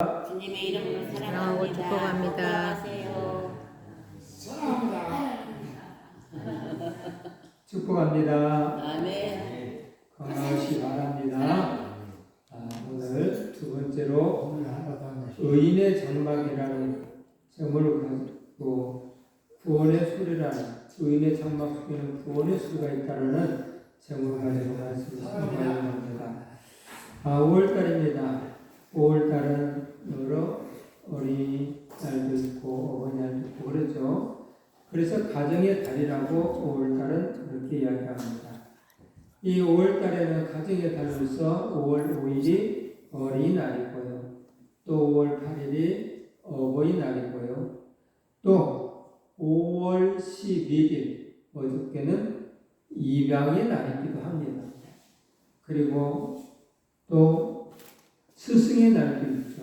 주님의 이름으로 사랑하고 사랑합니다. 축복합니다. 축복합니다. 아멘. 건강하시기 바랍니다. 오늘 두 번째로 의인의 장막이라는 제목을 가지고 구원의 소리라는 의인의 장막 속에는 구원의 소리가 있다는 제목을 가지고 말씀을 전합니다. 5월달입니다. 5월달은 여러 어린이날도 있고 어버이날도 있고 그렇죠. 그래서 가정의 달이라고 5월달은 그렇게 이야기합니다. 이 5월달에는 가정의 달로서 5월 5일이 어린이날이고요. 또 5월 8일이 어버이날이고요. 또 5월 11일 어저께는 입양의 날이기도 합니다. 그리고 또 스승의 날도 있죠.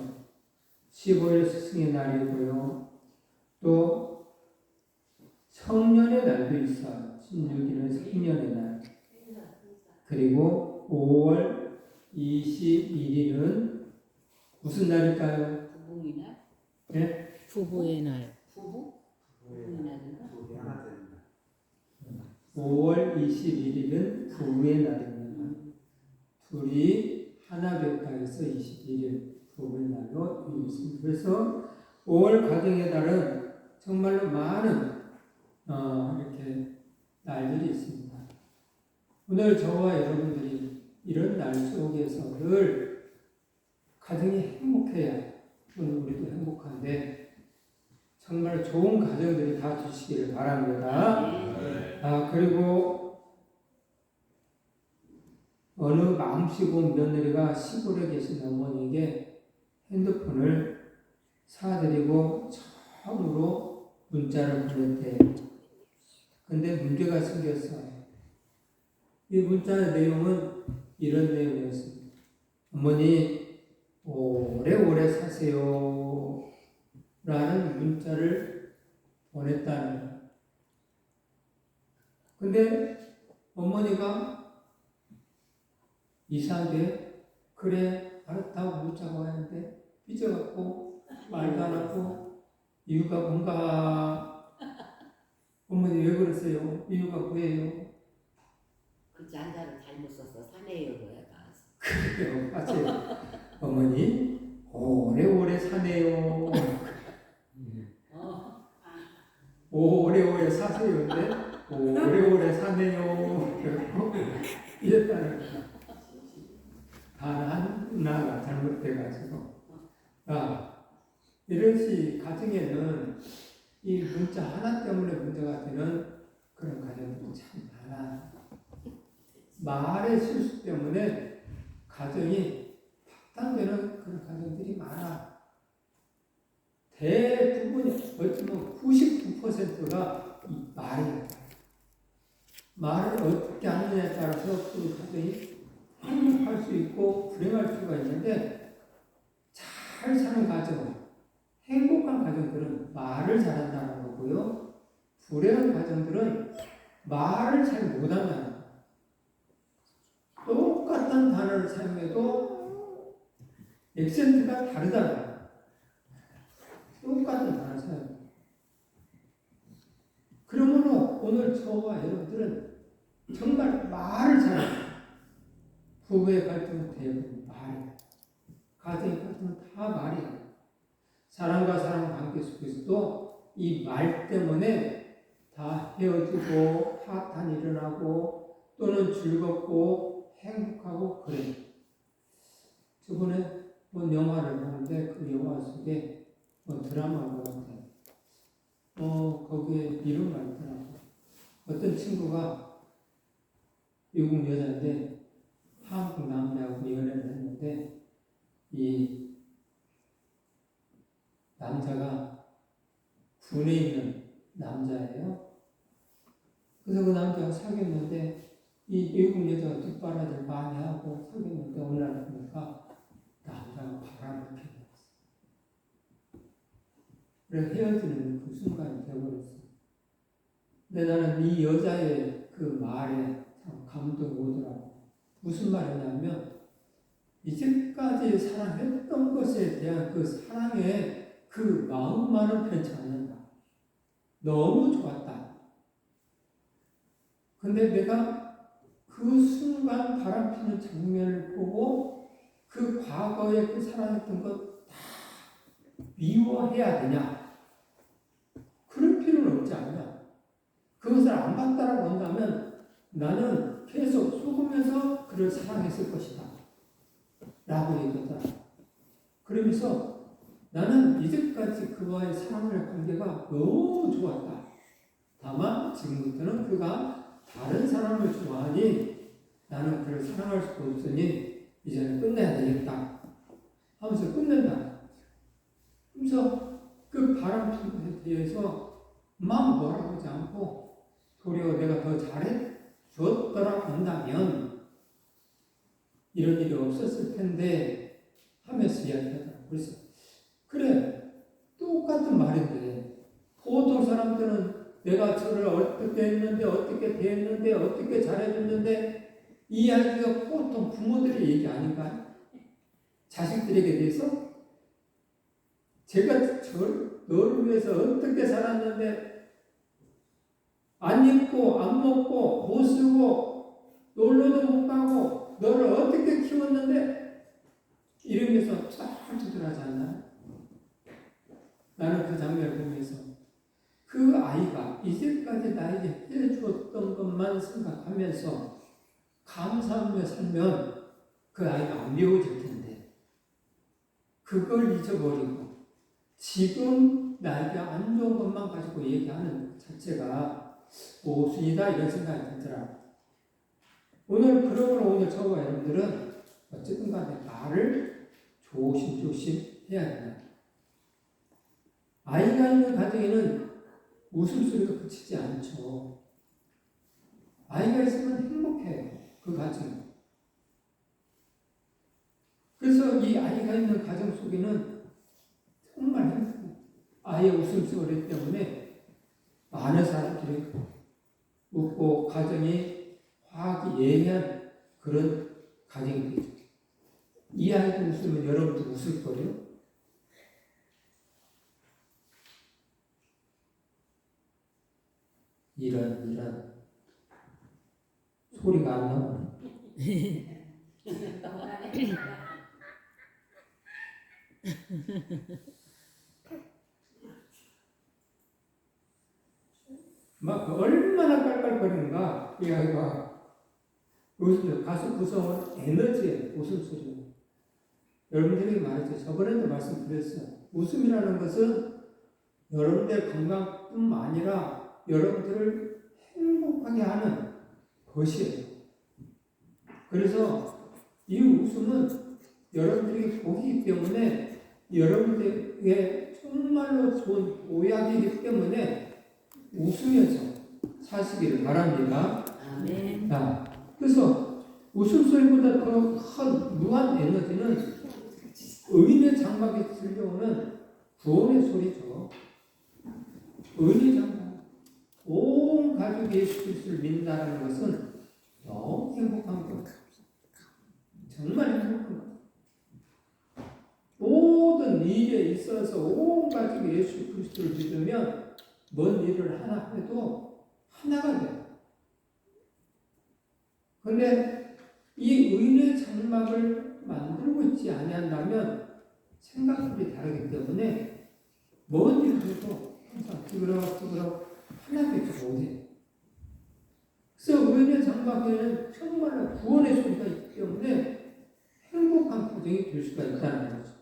15일 스승의 날이고요. 또 성년의 날도 있어요. 16일은 성년의 날. 그리고 5월 21일은 무슨 날일까요? 부부의 날? 네? 부부의 날. 부부? 부부의 날인가? 5월 21일은 부부의 날입니다. 둘이 하나 됐다 해서 21일 부부의 날로 있습니다. 그래서 5월 가정의 달은 정말로 많은 이렇게 날들이 있습니다. 오늘 저와 여러분들이 이런 날 속에서 늘 가정이 행복해야 오늘 우리도 행복한데 정말 좋은 가정들이 다 주시기를 바랍니다. 그리고 어느 마음씨고 며느리가 시골에 계신 어머니에게 핸드폰을 사드리고 처음으로 문자를 보냈대요. 근데 문제가 생겼어요. 이 문자의 내용은 이런 내용이었습니다. 어머니 오래오래 사세요 라는 문자를 보냈다는 거예요. 근데 어머니가 이상하게 그래 알았다고 문자가 왔는데 삐져갖고 말도 안 하고 이유가 뭔가 어머니 왜 그러세요? 이유가 뭐예요? 글자 한자를 잘못 써서 사내요 거야. 그래요. 맞아요. 어머니 오래오래 사네요. 오래오래 사세요인데 오래오래 사네요. 그래서 이랬다는 거예요. 단 하나가 잘못돼가지고 이런 가정에는 이 문자 하나 때문에 문제가 되는 그런 가정들이 참 많아. 말의 실수 때문에 가정이 파탄되는 그런 가정들이 많아. 대부분이 어쩌면 99%가 이 말이에요. 말을 어떻게 하느냐에 따라서 그 가정이 행복할 수 있고 불행할 수가 있는데 잘 사는 가정, 행복한 가정들은 말을 잘한다는 거고요. 불행한 가정들은 말을 잘 못한다는 거예요. 똑같은 단어를 사용해도 액센트가 다르다는 거예요. 똑같은 단어를 사용해요. 그러므로 오늘 저와 여러분들은 정말 말을 잘해요. 부부의 갈등은 대부분 말이에요. 가정의 갈등은 다 말이에요. 사람과 사람 관계 속에서도 이 말 때문에 다 헤어지고 파탄이 일어나고 또는 즐겁고 행복하고 그래요. 저번에 영화를 보는데 그 영화 속에 드라마가 같아요. 거기에 이런 말 있더라고요. 어떤 친구가 미국 여자인데 한국 남자하고 연애를 했는데 이 남자가 군에 있는 남자예요. 그래서 그 남자가 사귀었는데 이 미국 여자가 뒷바라지를 많이 하고 사귀었는데 어느 날 보니까 남자가 바람을 피웠어요. 그래서 헤어지는 그 순간이 되어버렸어요. 근데 나는 이 여자의 그 말에 참 감동이 오더라고요. 무슨 말이냐면 이제까지 사랑했던 것에 대한 그 사랑의 그 마음만은 편치 않는다. 너무 좋았다. 근데 내가 그 순간 바람피는 장면을 보고 그 과거에 그 사랑했던 것 다 미워해야 되냐? 그럴 필요는 없지 않냐? 그것을 안 봤다라고 한다면 나는 계속 속으면서 그를 사랑했을 것이다. 라고 얘기하더라. 그러면서 나는 이제까지 그와의 사랑의 관계가 너무 좋았다. 다만 지금부터는 그가 다른 사람을 좋아하니 나는 그를 사랑할 수가 없으니 이제는 끝내야 되겠다 하면서 끝낸다. 그래서 그 바람핀 것에 대해서 막 뭐라고 하지 않고 도리어 내가 더 잘해 줬더라 한다면 이런 일이 없었을 텐데 하면서 이야기하더라고요. 그래서 그래, 똑같은 말인데 보통 사람들은 내가 저를 어떻게 했는데 어떻게 대했는데 어떻게 잘해줬는데 이 이야기가 보통 부모들의 얘기 아닌가요? 자식들에게 대해서 제가 너를 위해서 어떻게 살았는데 안 입고 안 먹고 못 쓰고 놀러도 못 가고 너를 어떻게 키웠는데 이러면서 짤짤하지 않나요? 나는 그 장면을 보면서 그 아이가 이제까지 나에게 해주었던 것만 생각하면서 감사하며 살면 그 아이가 안 미워질 텐데 그걸 잊어버리고 지금 나에게 안 좋은 것만 가지고 얘기하는 것 자체가 모순이다 이런 생각이 들더라. 그러므로 오늘 저와 여러분들은 어쨌든 간에 말을 조심조심 해야 된다. 아이가 있는 가정에는 웃음소리가 그치지 않죠. 아이가 있으면 행복해요. 그 가정. 그래서 이 아이가 있는 가정 속에는 정말 행복해요. 아이의 웃음소리 때문에 많은 사람들이 웃고 가정이 화기애애한 그런 가정이 되죠. 이 아이도 웃으면 여러분도 웃을 거예요. 이런 소리가 안 나오네. 막 얼마나 깔깔거리는가 이 아이가. 웃음소리, 가수 구성은 에너지예요. 웃음소리. 여러분들에게 말했죠. 저번에도 말씀드렸어요. 웃음이라는 것은 여러분들의 건강뿐만 아니라 여러분들을 행복하게 하는 것이에요. 그래서 이 웃음은 여러분들에게 복이기 때문에 여러분들에게 정말로 좋은 보약이기 때문에 웃으면서 사시기를 바랍니다. 아멘. 그래서 웃음소리보다 더 큰 무한 에너지는 의인의 장막에 들려오는 구원의 소리죠. 의인의 장막. 온 가족이 예수 그리스도를 믿는다는 것은 너무 행복한 것. 정말 행복한 것. 모든 일에 있어서 온 가족이 예수 그리스도를 믿으면 뭔 일을 하나 해도 하나가 돼요. 그런데 이 의인의 장막을 만들고 있지 아니한다면 생각들이 다르기 때문에 뭔 일을 해도 항상 찌그러지그러 하나 되지 못해요. 그래서 의인의 장막에는 정말로 구원의 소리가 있기 때문에 행복한 가정이 될 수가 있다는 거죠.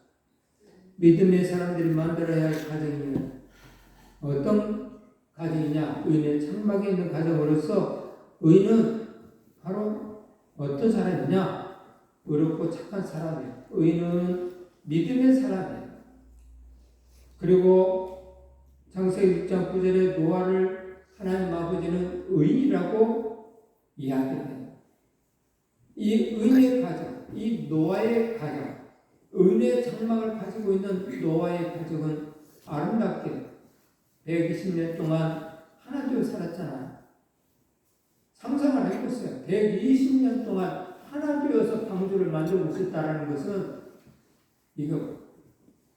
믿음의 사람들이 만들어야 할 가정이면 어떤 가정이냐? 의인의 장막에 있는 가정으로서 의인은 바로 어떤 사람이냐? 의롭고 착한 사람이에요. 의인은 믿음의 사람이에요. 그리고 창세기 6장 9절에 노아를 하나님 아버지는 의인이라고 이야기를 해요. 이 의인의 가정, 이 노아의 가정, 의인의 장막을 가지고 있는 노아의 가정은 아름답게 120년 동안 하나둘 살았잖아요. 상상을 해보세요. 120년 동안 하나 되어서 방주를 만들고 있었다라는 것은 이거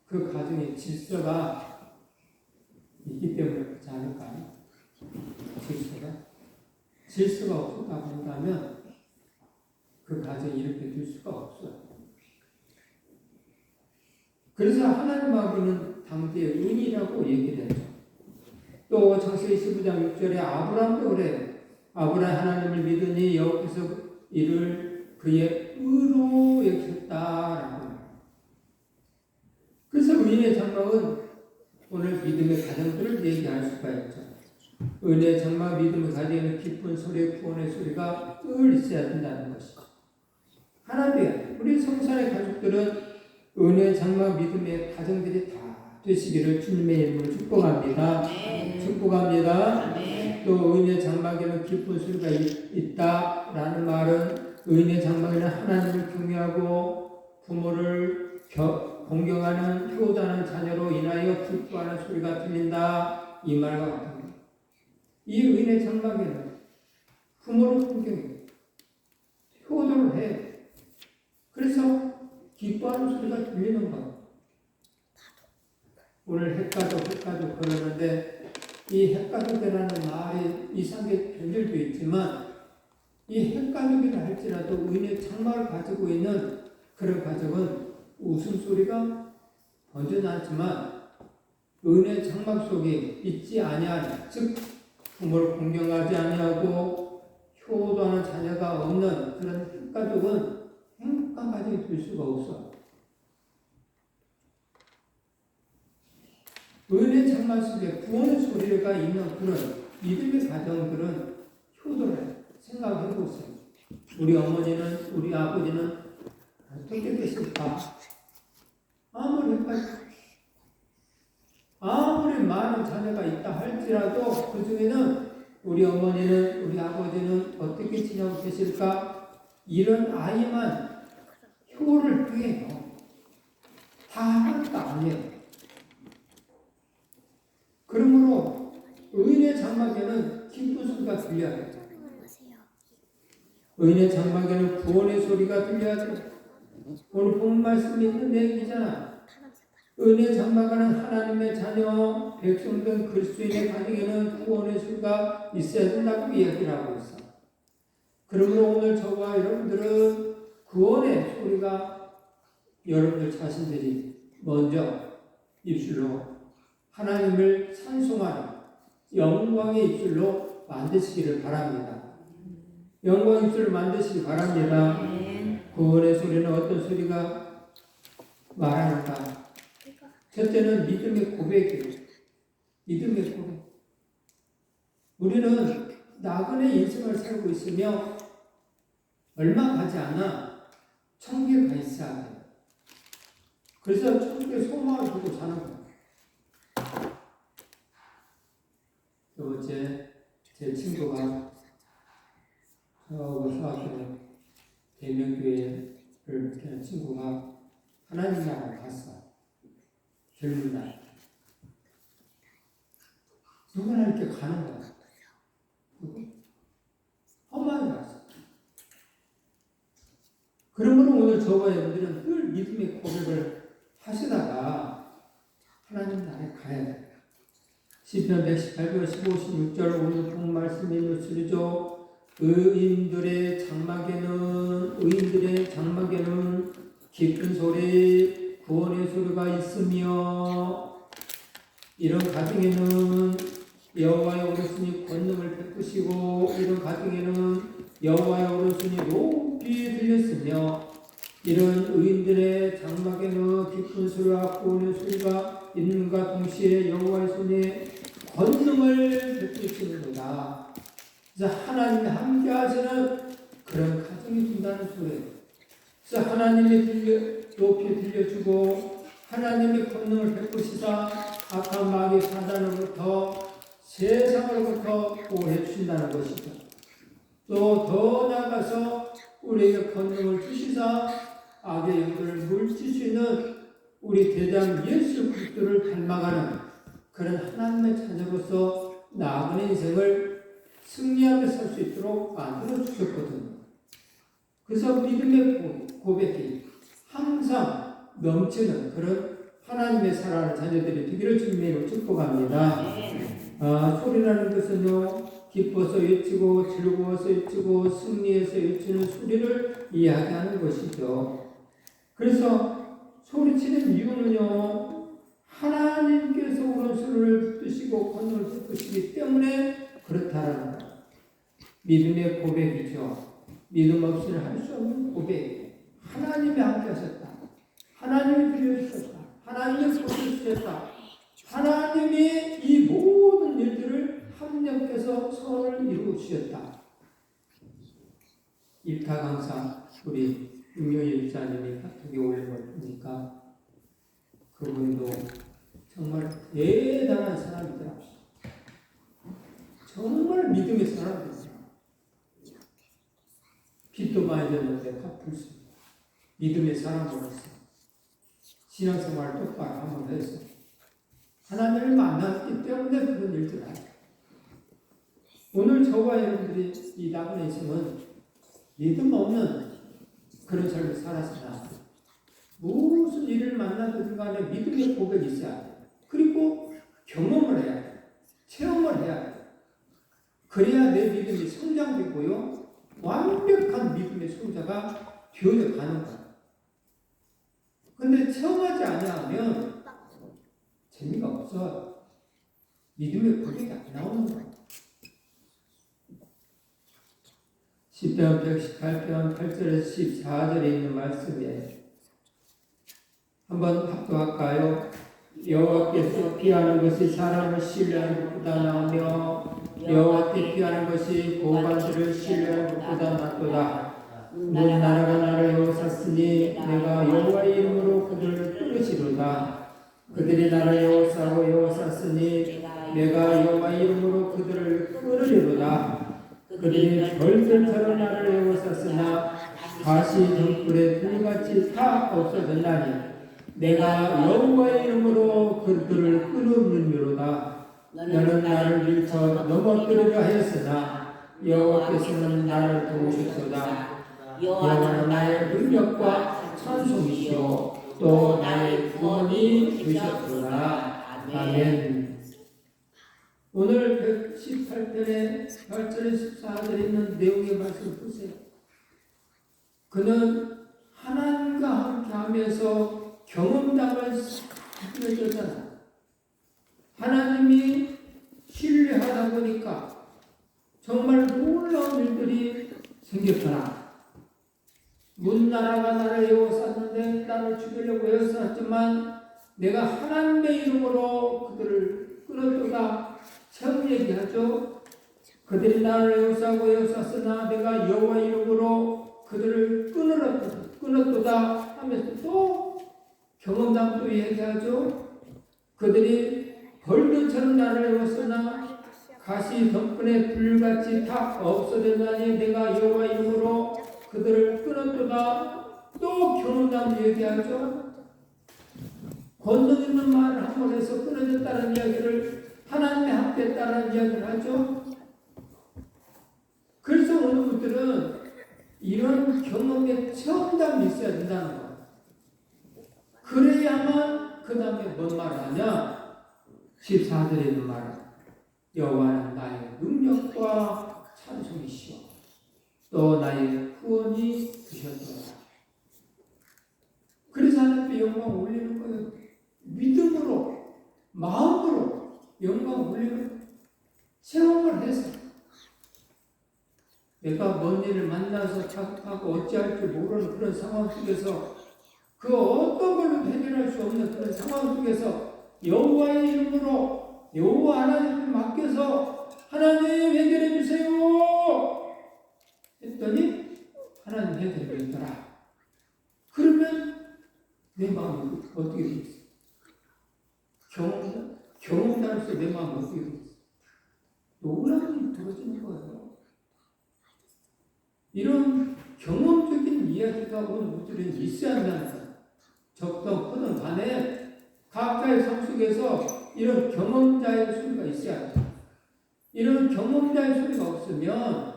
그 가정의 질서가 있기 때문에 그렇지 않을까요? 질서가 없었다 본다면 그 가정이 이렇게 될 수가 없어요. 그래서 하나님하고는 당대의 은이라고 얘기를 했죠. 또 창세기 15장 6절에 아브라함도 그래요. 아브라함 하나님을 믿으니 여호와께서 이를 그의 의로 여겼다라고. 그래서 의인의 장막은 오늘 믿음의 가정들을 얘기할 수가 있죠. 은혜의 장막 믿음의 가정에는 기쁜 소리, 구원의 소리가 늘 있어야 된다는 것이죠. 하나님, 우리 성산의 가족들은 은혜의 장막 믿음의 가정들이 다 되시기를 주님의 이름으로 축복합니다. 축복합니다. 또 은혜의 장막에는 기쁜 소리가 있다라는 말은 의인의 장막에는 하나님을 경외하고 부모를 공경하는 효자는 자녀로 인하여 기뻐하는 소리가 들린다. 이 말과 같습니다. 이 의인의 장막에는 부모를 공경해, 효도를 해. 그래서 기뻐하는 소리가 들리는 거예요. 오늘 핵가족 그러는데 이 핵가족이라는 말이 이상하게 들릴도 있지만 이 핵가족이라 할지라도 의인의 장막을 가지고 있는 그런 가족은 웃음소리가 번져나지만 의인의 장막 속에 있지 아니하는, 즉 부모를 공경하지 아니하고 효도하는 자녀가 없는 그런 핵가족은 행복한 가정이 될 수가 없어. 의인의 장막 속에 구원의 소리가 있는 그런 믿음의 가정들은 효도를 생각해 보세요. 우리 어머니는, 우리 아버지는 어떻게 되실까? 아무리 많은 자녀가 있다 할지라도 그 중에는 우리 어머니는, 우리 아버지는 어떻게 지내고 계실까? 이런 아이만 효를 해요. 다 하나도 아니에요. 그러므로 의인의 장막에는 기쁜 소리가 들려야 돼요. 의인의 장막에는 구원의 소리가 들려야 돼요. 오늘 본 말씀이 있는 얘기잖아. 의인의 장막에는 하나님의 자녀, 백성 등 그리스도인의 가정에는 구원의 소리가 있어야 된다고 이야기를 하고 있어. 그러므로 오늘 저와 여러분들은 구원의 소리가 여러분들 자신들이 먼저 입술로 하나님을 찬송하는 영광의 입술로 만드시기를 바랍니다. 영광의 입술을 만드시기 바랍니다. 구원의 소리는 어떤 소리가 말하는가? 첫째는 믿음의 고백이에요. 믿음의 고백. 우리는 나그네 인생을 살고 있으며 얼마 가지 않아 천국에 가 있어야 돼요. 그래서 천국에 소망을 두고 사는 거예요. 두 번째, 제 친구가 저하고 사학교 대명교회를 이렇게 친구가 하나님 나라에 갔어. 젊은 날. 누구나 이렇게 가는 거야. 험하게 갔어. 그러므로 오늘 저와 여러분들은 늘 믿음의 고백을 하시다가 하나님 나라에 가야 돼요. 시편 118편 15, 16절 오늘 본 말씀이 무엇이죠? 의인들의 장막에는 깊은 소리, 구원의 소리가 있으며 이런 가정에는 여호와의 오른손이 권능을 베푸시고 이런 가정에는 여호와의 오른손이 높이 들렸으며 이런 의인들의 장막에는 깊은 소리와 구원의 소리가 있는가 동시에 여호와의 손에 권능을 베푸시는도다. 그래서 하나님이 함께 하시는 그런 가정이 된다는 소리예요. 그래서 하나님이 높이 들려주고 하나님의 권능을 베푸시사 악한 마귀 사단으로부터 세상으로부터 보호해 주신다는 것이죠. 또 더 나아가서 우리에게 권능을 주시사 악의 영들을 물칠 수 있는 우리 대장 예수 그리스도를 닮아가는 그런 하나님의 자녀로서 나아가는 인생을 승리하며 살 수 있도록 만들어 주셨거든요. 그래서 믿음의 고백이 항상 넘치는 그런 하나님의 사랑하는 자녀들이 되기를 주님으로 축복합니다. 소리라는 것은요, 기뻐서 외치고 즐거워서 외치고 승리해서 외치는 소리를 이야기하는 것이죠. 그래서 소리치는 이유는요, 하나님께서 오른손을 붙드시고 권능을 베푸시기 때문에 그렇다라는 것. 믿음의 고백이죠. 믿음 없이는 할 수 없는 고백. 하나님이 함께 하셨다. 하나님이 빌려주셨다. 하나님이 보여주셨다. 하나님이 이 모든 일들을 합력해서 선을 이루어 주셨다. 일타 강사 우리 윤명희 일자님이 카톡에 올린 걸 보니까 그분도 정말 대단한 사람이더라. 정말 믿음의 사람이더라. 빚도 많이 졌는데 갚을 수 있는 믿음의 사람으로서 신앙생활 똑바로 한번 해서 하나님을 만났기 때문에 그런 일들을 하죠. 오늘 저와 여러분들이 이 나그네 있으면 믿음 없는 그런 삶을 살았으나 무슨 일을 만나든 간에 믿음의 고백이 있어야 돼. 그리고 경험을 해야 돼. 체험을 해야 돼. 그래야 내 믿음이 성장되고요. 완벽한 믿음의 성자가 되어가는 거야. 근데 체험하지 않으면 재미가 없어. 믿음의 고백이 안 나오는 거야. 시편 118편 8절에서 14절에 있는 말씀에 한번 합독할까요? 여호와께서 피하는 것이 사람을 신뢰하는 것보다 나으며 여호와께 피하는 것이 고관들을 신뢰하는 것보다 낫도다. 문 나라가 나를 여호사쓰니 내가 여호와의 이름으로 그들을 끊으시로다. 그들이 나를 여호사하고 여호사쓰니 내가 여호와의 이름으로 그들을 끊으리로다. 그들이 벌들처럼 나를 여호사쓰나 가시 등불에 불같이 다 없어졌나니 내가 여호와의 이름으로 그들을 끊음이로다. 너는 나를 밀쳐 넘어뜨리려 하였으나 여호와께서는 나를 도우셨도다. 여호와는 나의 능력과 찬송이시오 또 나의 구원이 되셨도다. 아멘. 오늘 118편의 8절에 14절에 있는 내용의 말씀을 보세요. 그는 하나님과 함께 하면서 경험담을 해줬잖아. 하나님이 신뢰하다 보니까 정말 놀라운 일들이 생겼더라. 문나라가 나를 에워쌌는데 나를 죽이려고 에워쌌지만 내가 하나님의 이름으로 그들을 끊었도다. 처음 얘기하죠. 그들이 나를 에워싸고 에워쌌으나 내가 여호와의 이름으로 그들을 끊었도다 하면서 또 경험담 또 얘기하죠. 그들이 벌들처럼 나를 에웠으나 가시 덕분에 불같이 다 없어졌나니 내가 여호와 이름으로 그들을 끊었도다. 또 경험담 얘기하죠. 권능 있는 말을 한 번 해서 끊어졌다는 이야기를 하나님의 함께 했다는 이야기를 하죠. 그래서 오늘 분들은 이런 경험에 체험담이 있어야 된다는 거예요. 그래야만 그 다음에 뭔 말을 하냐? 14절에 있는 말은 여호와는 나의 능력과 찬송이시오 또 나의 구원이 되셨도다. 그래서 하나님께 영광 올리는 거예요. 믿음으로 마음으로 영광 올리는 거예요. 체험을 해서 내가 먼 일을 만나서 착각하고 어찌할 줄 모르는 그런 상황 속에서 그 어떤 걸로 해결할 수 없는 그런 상황 속에서 여호와의 이름으로 여호와 하나님을 맡겨서 하나님 해결해 주세요 했더니 하나님 해결해 주더라. 그러면 내 마음이 어떻게 되겠어? 경험담에서 내 마음이 어떻게 되겠어? 놀라운 일이 벌어지는 거예요. 이런 경험적인 이야기가 오늘 우리들은 있어야 한다는 거예요. 적던 크든 간에 각자의 삶 속에서 이런 경험자의 소리가 있어야 돼요. 이런 경험자의 소리가 없으면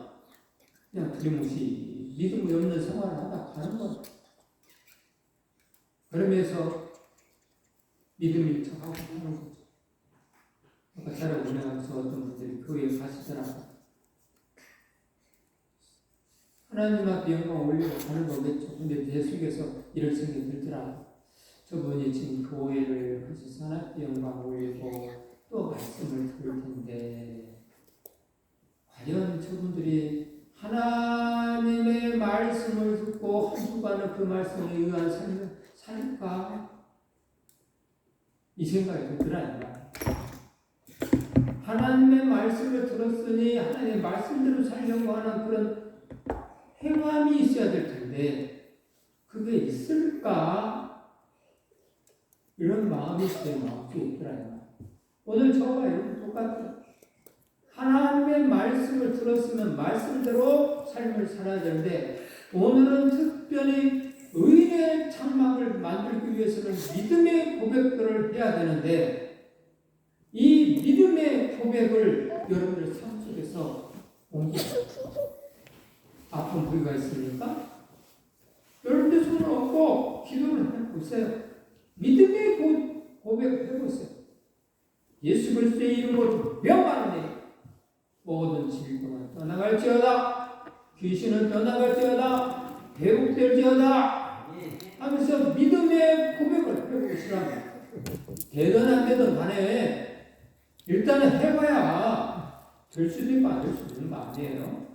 그냥 두리뭉실 믿음이 없는 생활을 하다 가는 거예요. 그러면서 믿음이 저하고 하는 거죠. 아까 차를 운행하면서 어떤 분들이 교회에 가시더라고요. 하나님 앞에 영광 올리고 가는 거겠죠. 근데 내 속에서 이런 생각이 들더라고요. 저분이 지금 교회를 하셔서 하나님께 영광 올리고 또 말씀을 들을 텐데 과연 저분들이 하나님의 말씀을 듣고 한 주간은 그 말씀에 의한 삶을 살까? 이 생각이 들더라고요. 하나님의 말씀을 들었으니 하나님의 말씀대로 살려고 하는 그런 행함이 있어야 될 텐데 그게 있을까? 이런 마음이 제 마음속에 있더라고요. 오늘 저와 여러분 똑같아요. 하나님의 말씀을 들었으면 말씀대로 삶을 살아야 되는데 오늘은 특별히 의인의 장막을 만들기 위해서는 믿음의 고백들을 해야 되는데 이 믿음의 고백을 여러분들 삶 속에서 옮기세요. 아픈 부위가 있습니까? 여러분들 손을 얹고 기도를 해보세요. 믿음의 고백을 해보세요. 예수 그리스도의 이름으로 명하노니 모든 질병은 떠나갈지어다. 귀신은 떠나갈지어다. 회복될지어다. 하면서 믿음의 고백을 해보시라고. 되든 안 되든 간에 일단은 해봐야 될 수도 있고 안 될 수도 있는 거 아니에요.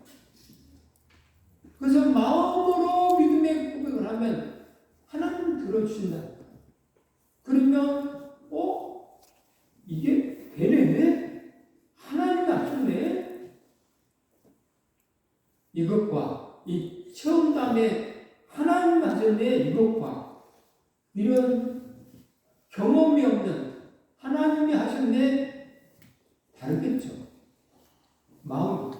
그래서 마음으로 믿음의 고백을 하면 하나님 들어주신다. 그러면 이게 되네? 하나님이 하셨네? 이것과 이 처음담에 하나님 하셨네 이것과 이런 경험이 없는 하나님이 하셨네 다르겠죠. 마음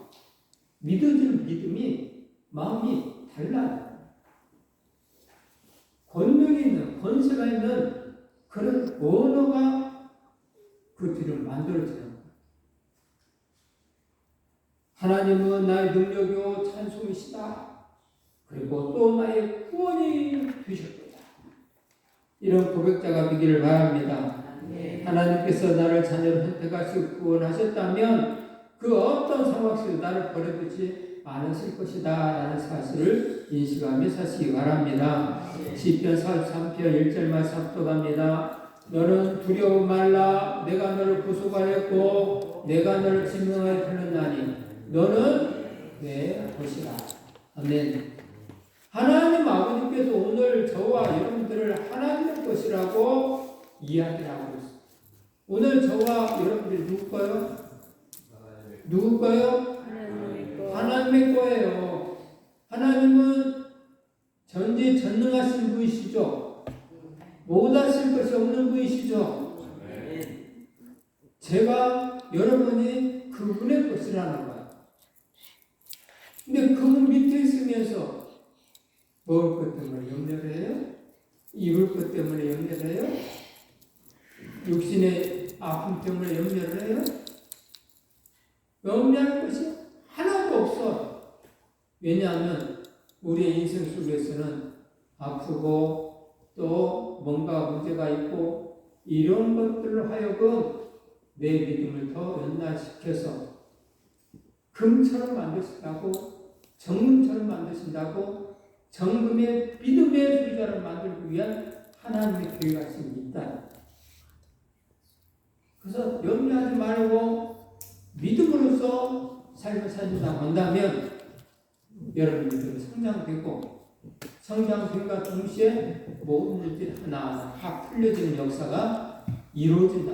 믿어지는 믿음이 마음이 달라요. 권능이 있는 권세가 있는 그런 언어가 그 뒤를 만들어지는 거예요. 하나님은 나의 능력이요 찬송이시다. 그리고 또 나의 구원이 되셨다. 이런 고백자가 되기를 바랍니다. 하나님께서 나를 자녀로 선택하시고 구원하셨다면 그 어떤 상황 속에서 나를 버려두지 않으실 것이다 라는 사실을 인식하며 사시기 바랍니다. 시편 43편 1절 말씀 합독합니다. 너는 두려워 말라. 내가 너를 구속하였고 내가 너를 진명하여 불렀나니 너는 내 것이라. 아멘. 하나님 아버지께서 오늘 저와 여러분들을 하나님의 것이라고 이야기하고 있습니다. 오늘 저와 여러분들이 누구 거예요? 누구 거예요? 하나님의 거예요. 하나님은 전지전능하신 분이시죠. 못하실 것이 없는 분이시죠. 제가 여러분이 그분의 것이라는 거예요. 근데 그분 밑에 있으면서 먹을 것 때문에 염려를 해요? 입을 것 때문에 염려를 해요? 육신의 아픔 때문에 염려를 해요? 염려할 것이 하나도 없어. 왜냐하면 우리의 인생 속에서는 아프고 또 뭔가 문제가 있고 이런 것들로 하여금 내 믿음을 더 연단시켜서 금처럼 만드신다고 정금처럼 만드신다고 정금의 믿음의 소유자를 만들기 위한 하나님의 계획이 있다. 그래서 염려하지 말고 믿음으로써 삶을 살다 본다면 여러분들은 성장되고 성장됨과 동시에 모든 일들이 하나하나 다 풀려지는 역사가 이루어진다.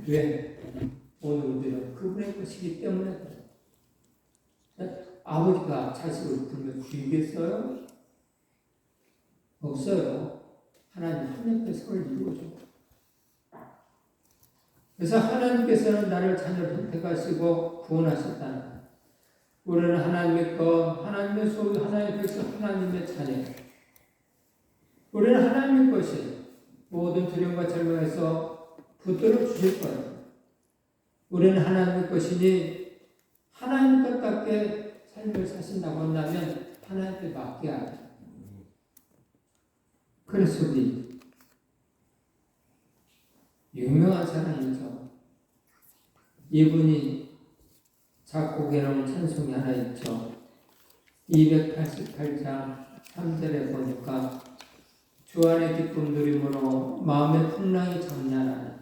왜? 오늘 우리는 그분의 것이기 때문에 아버지가 자식을 불러 주겠어요? 없어요. 하나님 하나님의 성을 이루어줘. 그래서 하나님께서는 나를 자녀로 선택하시고 구원하셨다는 거예요. 우리는 하나님의 것, 하나님의 소유, 하나님의 백성, 하나님의 자녀. 우리는 하나님의 것이 모든 두려움과 절망에서 붙들어 주실 거예요. 우리는 하나님의 것이니 하나님 것 같게 삶을 사신다고 한다면 하나님께 맡겨야 돼. 그래서 우리 유명한 사람이죠. 이분이 작곡해놓은 찬송이 하나 있죠. 288장 3절에 보니까 주 안의 기쁨 누림으로 마음의 풍랑이 장난하네.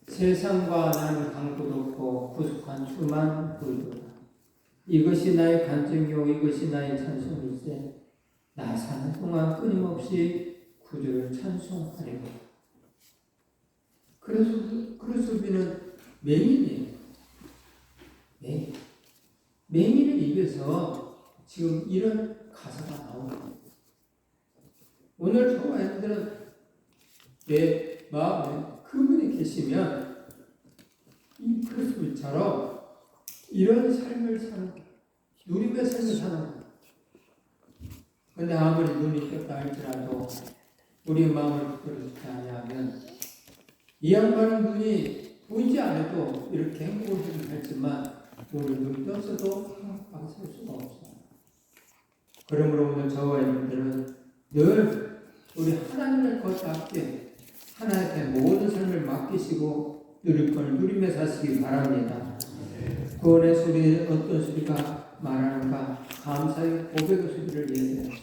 세상과 나는 강도 높고 구속한 주만 보이도다. 이것이 나의 간증이요 이것이 나의 찬송일세. 나 사는 동안 끊임없이 구주를 찬송하리라. 그래서 우리는 맹인이에요. 맹인의 입에서 지금 이런 가사가 나옵니다. 오늘 저와 여러분들은 내 마음에 그분이 계시면 이 크리스도처럼 이런 삶을 사는 거예요. 누림의 삶을 사는 거예요. 근데 아무리 눈이 떴다 할지라도 우리의 마음을 붙들어주지 아니하면 이 양반은 눈이 보이지 않아도 이렇게 행복을 하지만 오늘 눈이 떴어도 행복하게 살 수가 없어요. 그러므로 오늘 저와 여러분들은 늘 우리 하나님의 것 앞에 하나님께 모든 삶을 맡기시고 누릴 걸 누리며 사시기 바랍니다. 구원의 소리 어떤 소리가 말하는가? 감사의 고백의 소리를 얘기해요.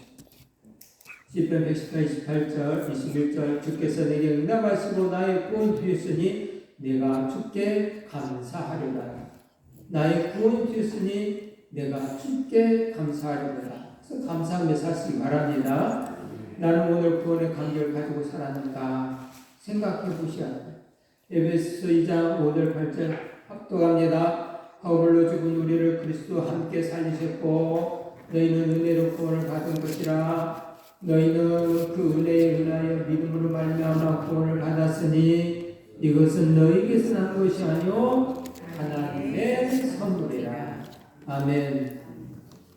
시편 128절 21절 주께서 내게 응답하시고 나의 구원 주셨으니 내가 주께 감사하리라. 나의 구원 주셨으니 내가 주께 감사하리라. 그래서 감사하며 사시기 바랍니다. 나는 오늘 구원의 관계를 가지고 살았는가 생각해 보셔야 돼요. 에베소서 2장 5절 8절 합독합니다. 바울로 죽은 우리를 그리스도와 함께 살리셨고 너희는 은혜로 구원을 받은 것이라. 너희는 그 은혜에 은하여 믿음으로 말미암아 구원을 받았으니 이것은 너희에게서 난 것이 아니요 하나님의 선물이라. 아멘.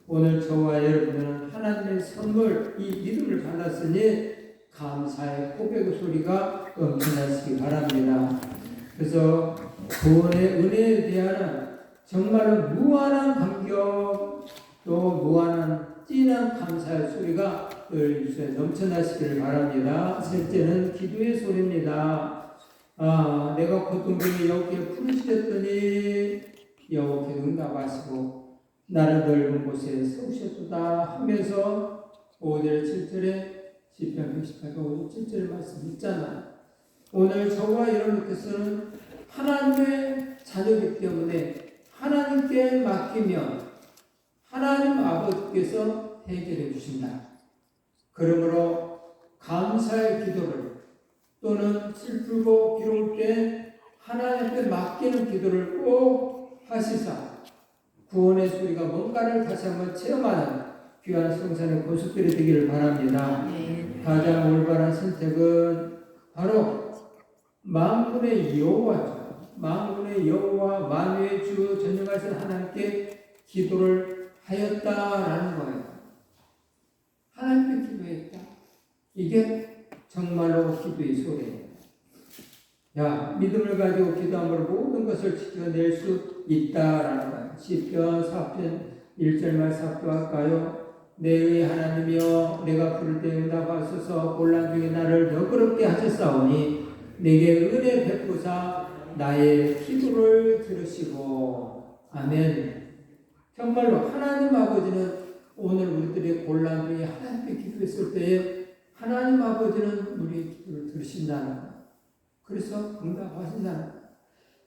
오늘 저와 여러분들은 하나님의 선물 이 믿음을 받았으니 감사의 고백의 소리가 엄청나시기 바랍니다. 그래서 구원의 은혜에 대한 정말로 무한한 감격 또 무한한 진한 감사의 소리가 늘 입술에 넘쳐나시기를 바랍니다. 셋째는 기도의 소리입니다. 내가 고통 중에 여호와께 부르짖었더니 여호와께 응답하시고 나를 넓은 곳에 세우셨도다 하면서 5절 7절에 시편 118편 5절 7절 말씀 있잖아요. 오늘 저와 여러분께서는 하나님의 자녀이기 때문에 하나님께 맡기면 하나님 아버지께서 해결해 주신다. 그러므로 감사의 기도를 또는 슬프고 괴로울 때 하나님께 맡기는 기도를 꼭 하시사 구원의 소리가 뭔가를 다시 한번 체험하는 귀한 성산의 고속들이 되기를 바랍니다. 가장 올바른 선택은 바로 만군의 여호와죠. 만군의 여호와 만유의 주 전능하신 하나님께 기도를 하였다라는 거예요. 하나님께 기도했다. 이게 정말로 기도의 소리예요. 야, 믿음을 가지고 기도함으로 모든 것을 지켜낼 수 있다라는 거예요. 시편 4편 1절 말씀 합독할까요? 내 하나님이여 내가 부를 때 응답하소서. 곤란 중에 나를 너그럽게 하셨사오니 내게 은혜 베푸사 나의 기도를 들으시고. 아멘. 정말로 하나님 아버지는 오늘 우리들의 곤란 중에 하나님께 기도했을 때에 하나님 아버지는 우리의 기도를 들으신다는 거예요. 그래서 응답하신다는 거예요.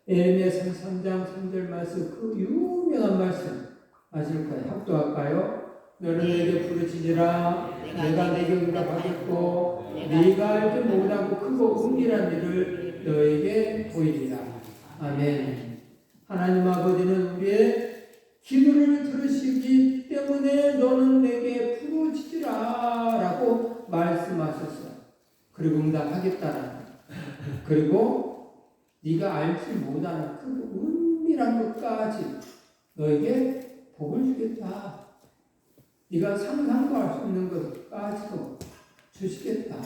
에레미야 3장 3절 말씀, 그 유명한 말씀 아실 거예요. 합독할까요? 너는 내게 부르짖으라. 내가 내게 응답하겠고 네가 알지 못하고 크고 은밀한 일을 너에게 보이리라. 아멘. 하나님 아버지는 우리의 기도를 들으시기 때문에 너는 내게 부르짖으라 라고 말씀하셨어요. 그리고 응답하겠다는 거예요. 그리고 네가 알지 못하는 그 은밀한 것까지 너에게 복을 주겠다. 네가 상상도 할 수 있는 것까지도 주시겠다.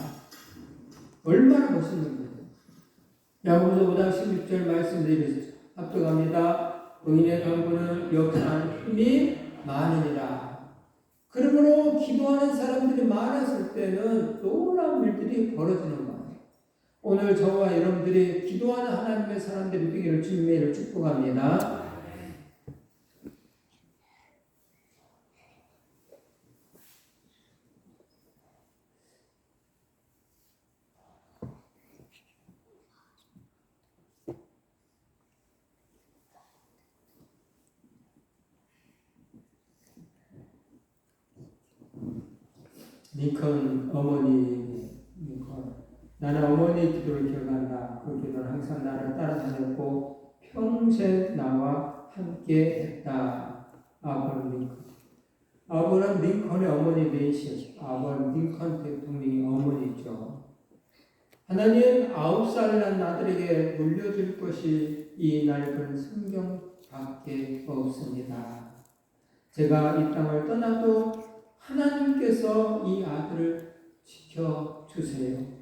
얼마나 멋있는 거예요. 야고보서 5장 16절 말씀드리면서 합독합니다. 의인의 강구는 역사하는 힘이 많으니라. 그러므로 기도하는 사람들이 많았을 때는 놀라운 일들이 벌어지는 거예요. 오늘 저와 여러분들이 기도하는 하나님의 사람들이 되기를 주님의 이름으로 축복합니다. 링컨 어머니, 나는 어머니의 기도를 기억한다. 그 기도는 항상 나를 따라다녔고 평생 나와 함께 했다. 아브라함 링컨. 아브라함 링컨의 어머니 되신 아브라함 링컨 대통령의 어머니죠. 하나님 9살 난 아들에게 물려줄 것이 이 낡은 성경밖에 없습니다. 제가 이 땅을 떠나도 하나님께서 이 아들을 지켜주세요.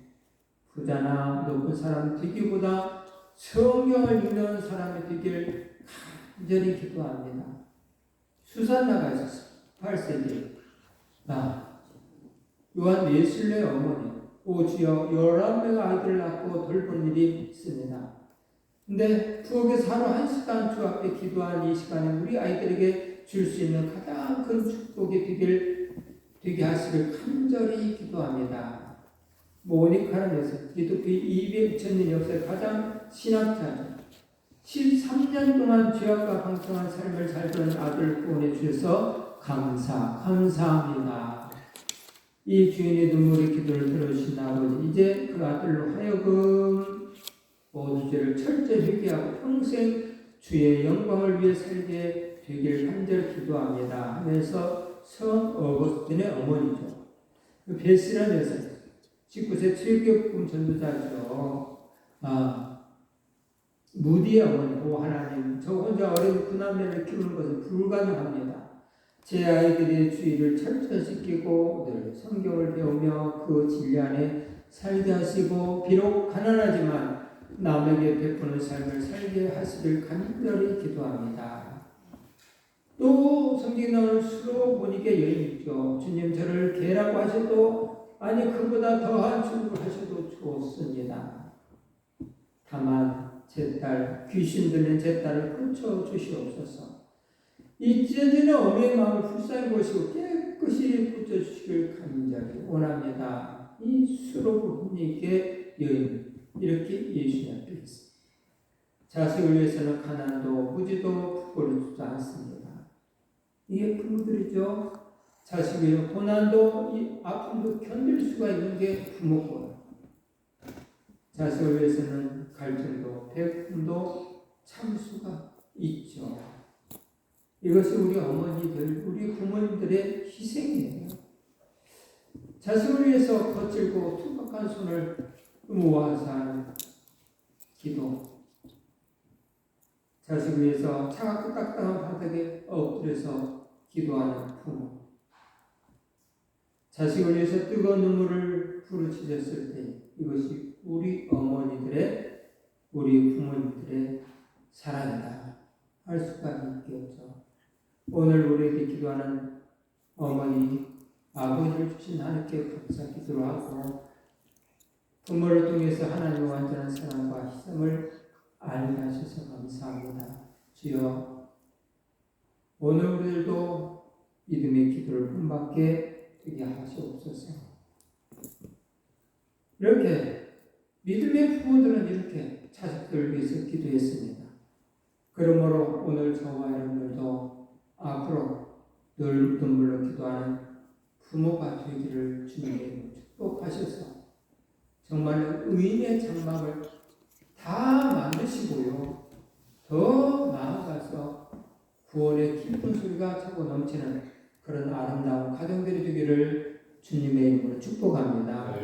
부자나 높은 사람 되기보다 성경을 읽는 사람이 되길 간절히 기도합니다. 수산나가 있었어요. 8세기. 요한 예술의 어머니. 오주여 11명의 아이들을 낳고 돌본 일이 있습니다. 근데 부엌에서 하루 1시간 주 앞에 기도한 이 시간에 우리 아이들에게 줄 수 있는 가장 큰 축복이 되게 하시길 간절히 기도합니다. 모니카는 여성, 기독교 2000년 역사의 가장 신학자죠. 13년 동안 죄악과 방탕한 삶을 살던 아들을 구원해 주셔서 감사합니다. 이 주인의 눈물의 기도를 들어주신 아버지, 이제 그 아들로 하여금 모든 죄를 철저히 회개하고 평생 주의 영광을 위해 살게 되길 간절히 기도합니다 하면서 성 어거스틴의 어머니죠. 그 베스라는 여성, 19세 최고급 전도자죠. 무디의 어머니, 오 하나님, 저 혼자 어린 구남매를 키우는 것은 불가능합니다. 제 아이들의 주의를 철저히 지키고 늘 성경을 배우며 그 진리 안에 살게 하시고 비록 가난하지만 남에게 베푸는 삶을 살게 하시길 간절히 기도합니다. 또 성경에 나오는 수로보니게 여인 있죠. 주님 저를 개라고 하셔도 아니 그보다 더한 축복을 하셔도 좋습니다. 다만 제 딸 귀신 들린 제 딸을 끊쳐 주시옵소서. 이 찢어지는 어미의 마음을 불쌍히 보시고 깨끗이 고쳐주시길 간절히 원합니다. 이 수로보니게 여인 이렇게 예수님 앞에 있습니다. 자식을 위해서는 가난도 무지도 부끄럽지 않습니다. 이게 부모들이죠. 자식을 위해 고난도 이 아픔도 견딜 수가 있는 게 부모고요. 자식을 위해서는 갈증도 배고픔도 참을 수가 있죠. 이것이 우리 어머니들, 우리 부모님들의 희생이에요. 자식을 위해서 거칠고 투박한 손을 모아서 하는 기도. 자식을 위해서 차갑고 딱딱한 바닥에 엎드려서 기도하는 부모. 자식을 위해서 뜨거운 눈물을 부르짖었을 때 이것이 우리 어머니들의, 우리 부모님들의 사랑이다 할 수가 있겠죠. 오늘 우리에게 기도하는 어머니, 아버지를 주신 하나님께 감사 기도를 하고 부모를 통해서 하나님의 완전한 사랑과 희생을 알게 하셔서 감사합니다. 주여, 오늘 우리들도 믿음의 기도를 본받게 되게 하시옵소서. 이렇게 믿음의 부모들은 이렇게 자식들을 위해서 기도했습니다. 그러므로 오늘 저와 여러분들도 앞으로 늘 눈물로 기도하는 부모가 되기를 주님의 축복하셔서 정말 의인의 장막을 다 만드시고요. 더 나아가서 구원의 기쁜 소리가 차고 넘치는 그런 아름다운 가정들이 되기를 주님의 이름으로 축복합니다.